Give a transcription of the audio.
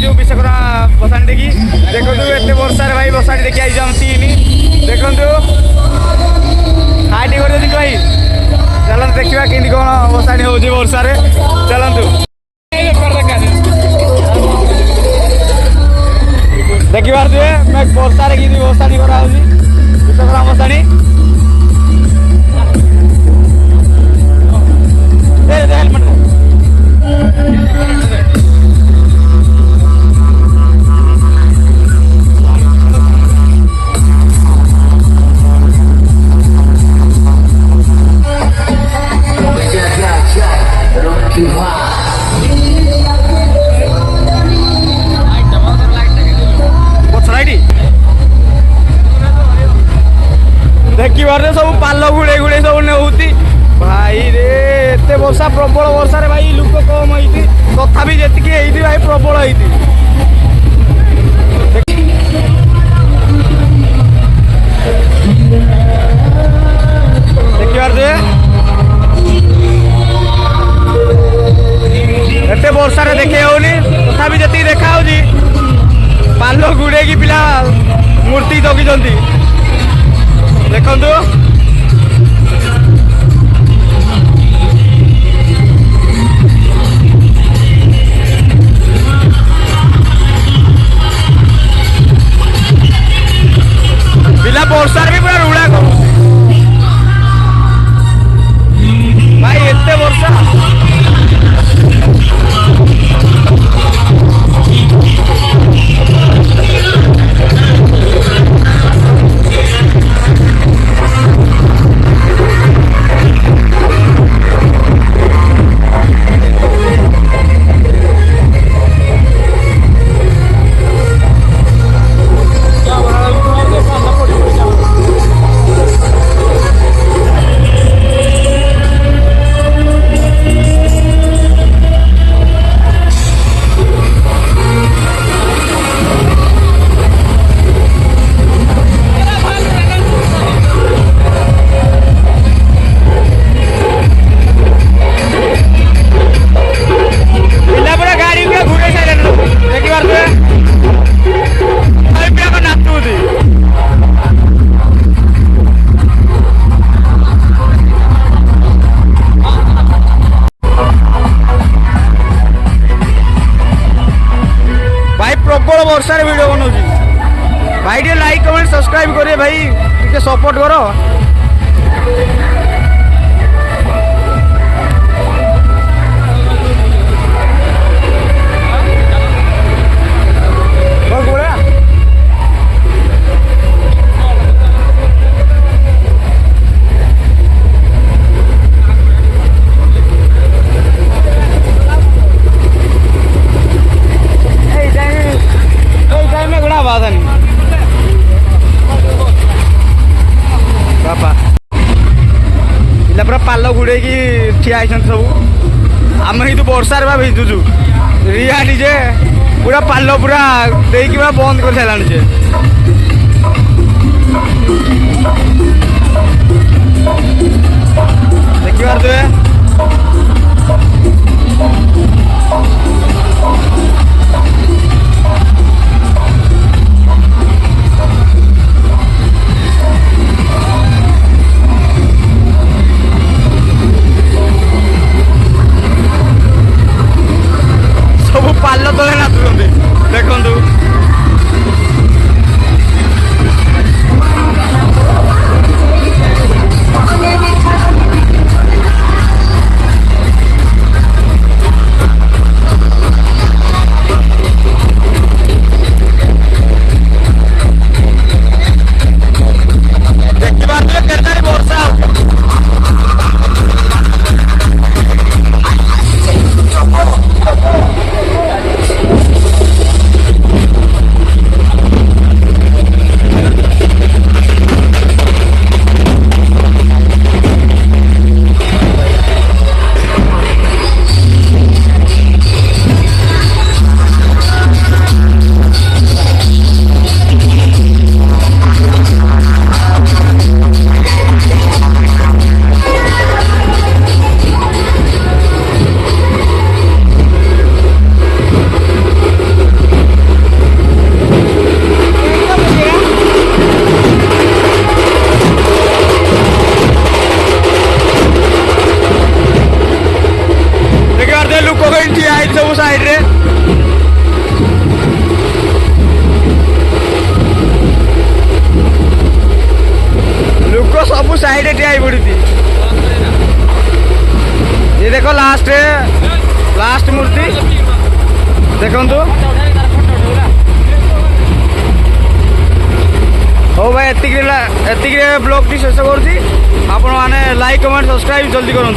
आइजु विश्वकर्मा बसाणी देखी देखो एत वर्षा भाई बसाणी देखी आइजु हम तीन देखु हाई टी कर भाई चलते देखा कि कौन बसाणी हो वर्षा चलतु देखी पारे वर्षा कि बसाणी कराऊँ विश्वकर्मा बसाणी हेलमेट देखी पारे सब पाल गुड़े गुड़े सब नौती भाई रे एत वर्षा प्रबल वर्षा रे भाई लोक कम होती तथापि जी भाई प्रबल होती देखिए एत वर्षा देखे होनी तथापि जी देखा पाल गुड़े की पिला मूर्ति जगिंट देखु पिला वर्षार भी पूरा रुड़ा कर भाई एत वर्षा प्रबल वर्षा वीडियो बनाऊँ भाई टे लाइक कमेंट सब्सक्राइब करिए भाई टे सपोर्ट करो पूरा पाल गुड़े की ठिया सब आम ही वर्षा बा भिजुचु रिया निजे पूरा पाल पूरा देकी पूरा बंद कर सारा जे देखी पारे पाल तले नाचुंट देखु साइड ठिया पड़ी ये देख लास्ट मूर्ति देखु हो भाई एतिक ब्लॉग टी शेष कर लाइक कमेंट सब्सक्राइब जल्दी करूँ।